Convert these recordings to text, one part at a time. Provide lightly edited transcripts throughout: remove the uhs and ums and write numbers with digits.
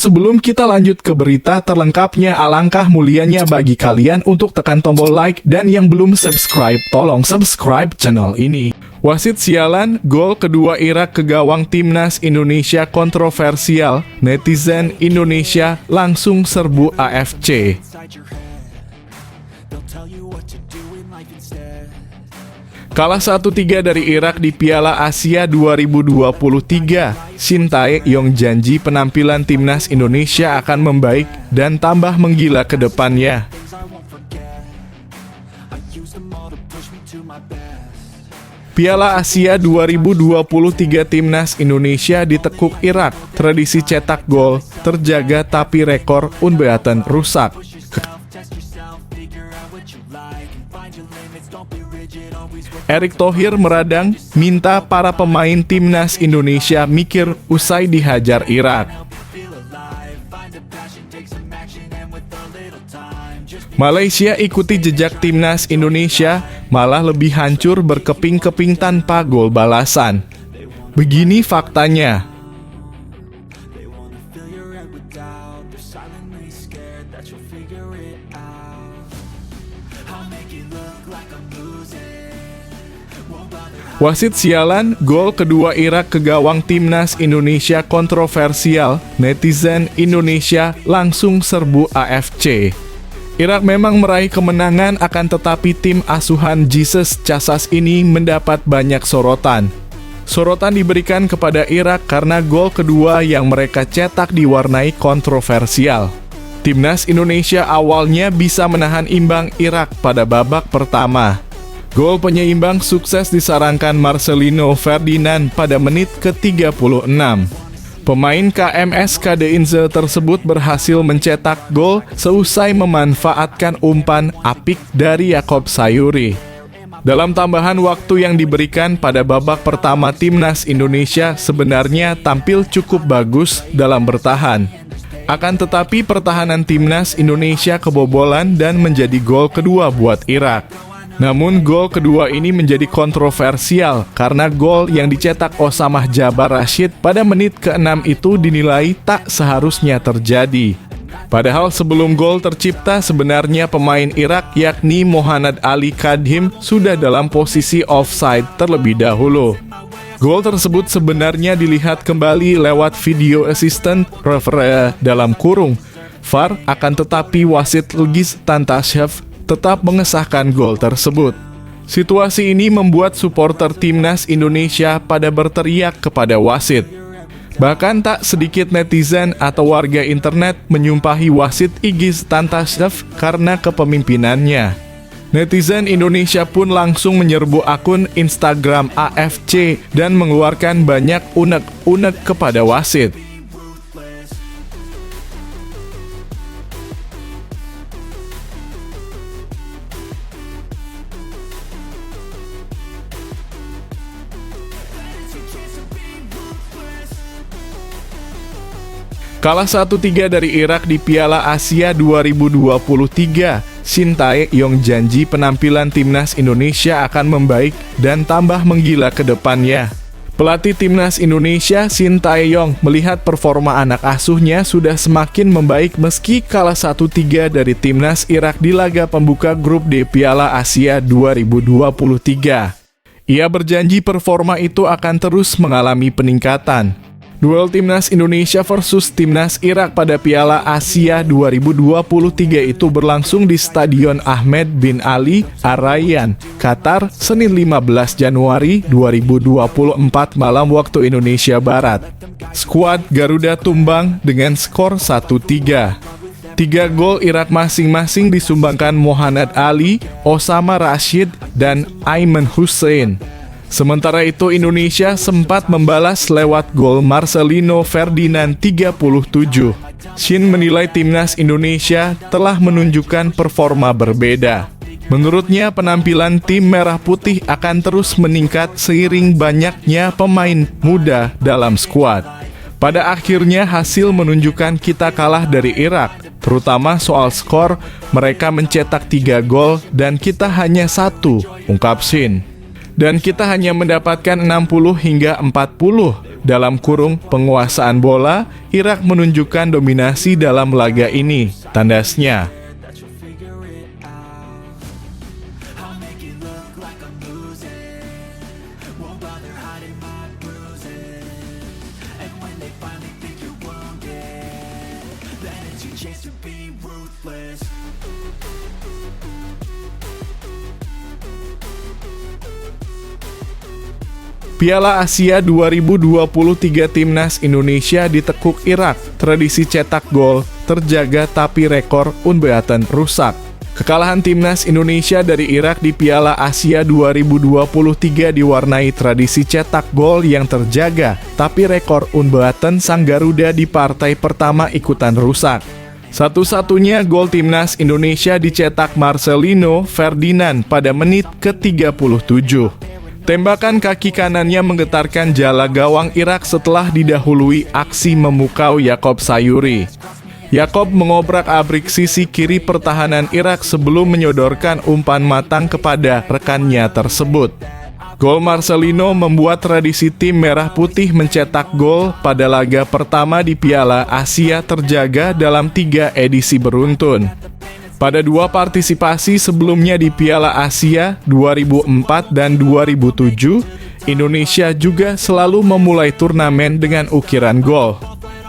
Sebelum kita lanjut ke berita terlengkapnya, alangkah mulianya bagi kalian untuk tekan tombol like, dan yang belum subscribe, tolong subscribe channel ini. Wasit sialan, gol kedua Irak ke gawang timnas Indonesia kontroversial, netizen Indonesia langsung serbu AFC. Kalah 1-3 dari Irak di Piala Asia 2023, Shin Tae-yong janji penampilan timnas Indonesia akan membaik dan tambah menggila ke depannya. Piala Asia 2023 timnas Indonesia ditekuk Irak, tradisi cetak gol terjaga tapi rekor unbeaten rusak. Erick Thohir meradang, minta para pemain timnas Indonesia mikir usai dihajar Irak. Malaysia ikuti jejak timnas Indonesia, malah lebih hancur berkeping-keping tanpa gol balasan. Begini faktanya. Wasit sialan, gol kedua Irak ke gawang timnas Indonesia kontroversial, netizen Indonesia langsung serbu AFC. Irak memang meraih kemenangan, akan tetapi tim asuhan Jesus Casas ini mendapat banyak sorotan. Sorotan diberikan kepada Irak karena gol kedua yang mereka cetak diwarnai kontroversial. Timnas Indonesia awalnya bisa menahan imbang Irak pada babak pertama. Gol penyeimbang sukses disarankan Marcelino Ferdinand pada menit ke-36. Pemain KMS Kadeinze tersebut berhasil mencetak gol seusai memanfaatkan umpan apik dari Yakob Sayuri. Dalam tambahan waktu yang diberikan pada babak pertama, timnas Indonesia sebenarnya tampil cukup bagus dalam bertahan. Akan tetapi pertahanan timnas Indonesia kebobolan dan menjadi gol kedua buat Irak. Namun gol kedua ini menjadi kontroversial karena gol yang dicetak Osamah Jabar Rashid pada menit ke-6 itu dinilai tak seharusnya terjadi. Padahal sebelum gol tercipta sebenarnya pemain Irak yakni Mohanad Ali Kadhim sudah dalam posisi offside terlebih dahulu. Gol tersebut sebenarnya dilihat kembali lewat video assistant referee dalam kurung VAR, akan tetapi wasit Legis Tantashev tetap mengesahkan gol tersebut. Situasi ini membuat supporter timnas Indonesia pada berteriak kepada wasit. Bahkan tak sedikit netizen atau warga internet menyumpahi wasit Igis Tantashev karena kepemimpinannya. Netizen Indonesia pun langsung menyerbu akun Instagram AFC dan mengeluarkan banyak unek-unek kepada wasit. Kalah 1-3 dari Irak di Piala Asia 2023, Shin Tae-yong janji penampilan timnas Indonesia akan membaik dan tambah menggila ke depannya. Pelatih timnas Indonesia Shin Tae-yong melihat performa anak asuhnya sudah semakin membaik meski kalah 1-3 dari timnas Irak di laga pembuka grup D Piala Asia 2023. Ia berjanji performa itu akan terus mengalami peningkatan. Duel timnas Indonesia versus timnas Irak pada Piala Asia 2023 itu berlangsung di Stadion Ahmed bin Ali Ar-Rayyan, Qatar, Senin 15 Januari 2024 malam waktu Indonesia Barat. Skuad Garuda tumbang dengan skor 1-3. 3 gol Irak masing-masing disumbangkan Mohanad Ali, Osamah Rashid, dan Aiman Hussein. Sementara itu Indonesia sempat membalas lewat gol Marcelino Ferdinand 37. Shin menilai timnas Indonesia telah menunjukkan performa berbeda. Menurutnya penampilan tim Merah Putih akan terus meningkat seiring banyaknya pemain muda dalam skuad. Pada akhirnya hasil menunjukkan kita kalah dari Irak, terutama soal skor, mereka mencetak 3 gol dan kita hanya 1, ungkap Shin. Dan kita hanya mendapatkan 60 hingga 40 dalam kurung penguasaan bola, Irak menunjukkan dominasi dalam laga ini, tandasnya. Piala Asia 2023 Timnas Indonesia ditekuk Irak. Tradisi cetak gol terjaga tapi rekor unbeaten rusak. Kekalahan Timnas Indonesia dari Irak di Piala Asia 2023 diwarnai tradisi cetak gol yang terjaga, tapi rekor unbeaten sang Garuda di partai pertama ikutan rusak. Satu-satunya gol Timnas Indonesia dicetak Marcelino Ferdinand pada menit ke-37. Tembakan kaki kanannya menggetarkan jala gawang Irak setelah didahului aksi memukau Yakob Sayuri. Yakob mengobrak-abrik sisi kiri pertahanan Irak sebelum menyodorkan umpan matang kepada rekannya tersebut. Gol Marcelino membuat tradisi tim merah putih mencetak gol pada laga pertama di Piala Asia terjaga dalam 3 edisi beruntun. Pada 2 partisipasi sebelumnya di Piala Asia 2004 dan 2007, Indonesia juga selalu memulai turnamen dengan ukiran gol.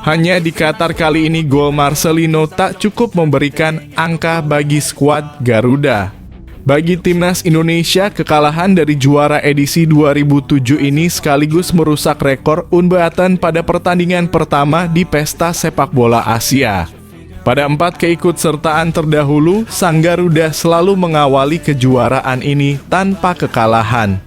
Hanya di Qatar kali ini gol Marcelino tak cukup memberikan angka bagi skuad Garuda. Bagi Timnas Indonesia, kekalahan dari juara edisi 2007 ini sekaligus merusak rekor unbeaten pada pertandingan pertama di pesta sepak bola Asia. Pada 4 keikutsertaan terdahulu, sang Garuda selalu mengawali kejuaraan ini tanpa kekalahan.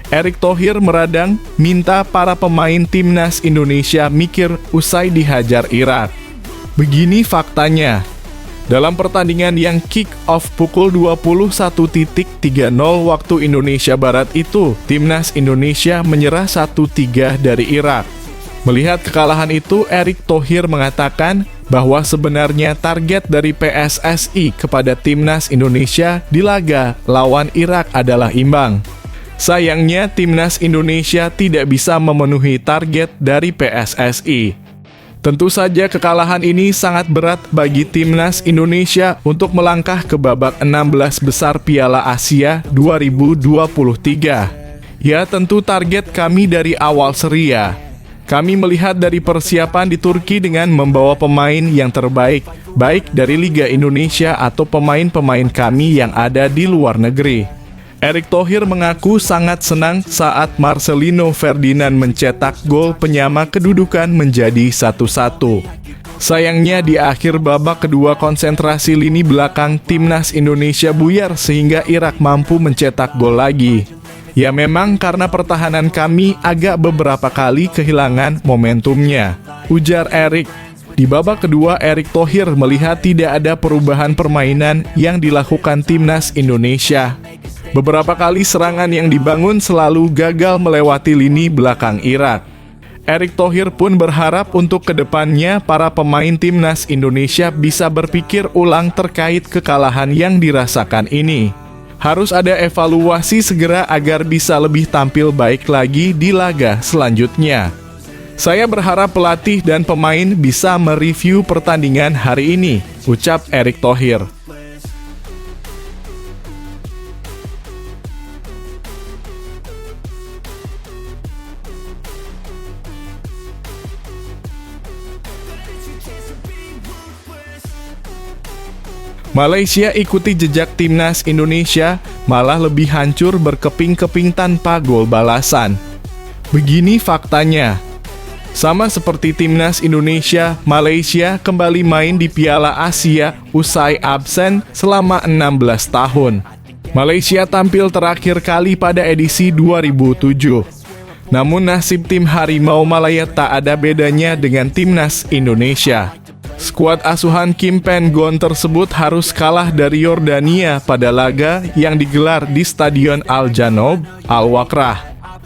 Erick Thohir meradang, minta para pemain Timnas Indonesia mikir usai dihajar Irak. Begini faktanya. Dalam pertandingan yang kick-off pukul 21.30 waktu Indonesia Barat itu, Timnas Indonesia menyerah 1-3 dari Irak. Melihat kekalahan itu, Erick Thohir mengatakan bahwa sebenarnya target dari PSSI kepada Timnas Indonesia di laga lawan Irak adalah imbang. Sayangnya, Timnas Indonesia tidak bisa memenuhi target dari PSSI. Tentu saja kekalahan ini sangat berat bagi Timnas Indonesia untuk melangkah ke babak 16 besar Piala Asia 2023. Ya, tentu target kami dari awal seria. Kami melihat dari persiapan di Turki dengan membawa pemain yang terbaik, baik dari Liga Indonesia atau pemain-pemain kami yang ada di luar negeri. Erick Thohir mengaku sangat senang saat Marcelino Ferdinand mencetak gol penyama kedudukan menjadi 1-1. Sayangnya di akhir babak kedua konsentrasi lini belakang Timnas Indonesia buyar sehingga Irak mampu mencetak gol lagi. Ya memang karena pertahanan kami agak beberapa kali kehilangan momentumnya, ujar Erick. Di babak kedua, Erick Thohir melihat tidak ada perubahan permainan yang dilakukan Timnas Indonesia. Beberapa kali serangan yang dibangun selalu gagal melewati lini belakang Irak. Erick Thohir pun berharap untuk kedepannya para pemain Timnas Indonesia bisa berpikir ulang terkait kekalahan yang dirasakan ini. Harus ada evaluasi segera agar bisa lebih tampil baik lagi di laga selanjutnya. Saya berharap pelatih dan pemain bisa mereview pertandingan hari ini, ucap Erick Thohir. Malaysia ikuti jejak Timnas Indonesia, malah lebih hancur berkeping-keping tanpa gol balasan. Begini faktanya. Sama seperti Timnas Indonesia, Malaysia kembali main di Piala Asia usai absen selama 16 tahun. Malaysia tampil terakhir kali pada edisi 2007. Namun nasib tim Harimau Malaya tak ada bedanya dengan Timnas Indonesia. Skuad asuhan Kim Pen-gon tersebut harus kalah dari Yordania pada laga yang digelar di Stadion Al Janoub, Al Wakrah.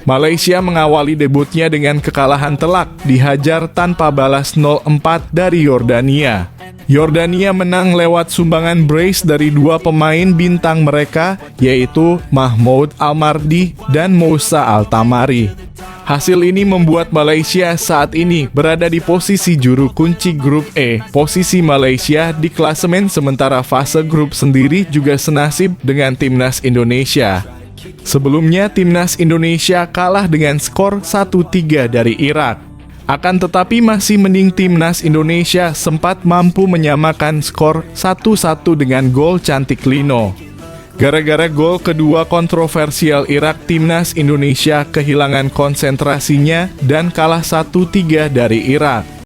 Malaysia mengawali debutnya dengan kekalahan telak, dihajar tanpa balas 0-4 dari Yordania. Yordania menang lewat sumbangan brace dari dua pemain bintang mereka, yaitu Mahmoud Almardi dan Moussa Altamari. Hasil ini membuat Malaysia saat ini berada di posisi juru kunci grup E. Posisi Malaysia di klasemen sementara fase grup sendiri juga senasib dengan timnas Indonesia. Sebelumnya, timnas Indonesia kalah dengan skor 1-3 dari Irak. Akan tetapi masih mending timnas Indonesia sempat mampu menyamakan skor 1-1 dengan gol cantik Lino. Gara-gara gol kedua kontroversial Irak, timnas Indonesia kehilangan konsentrasinya dan kalah 1-3 dari Irak.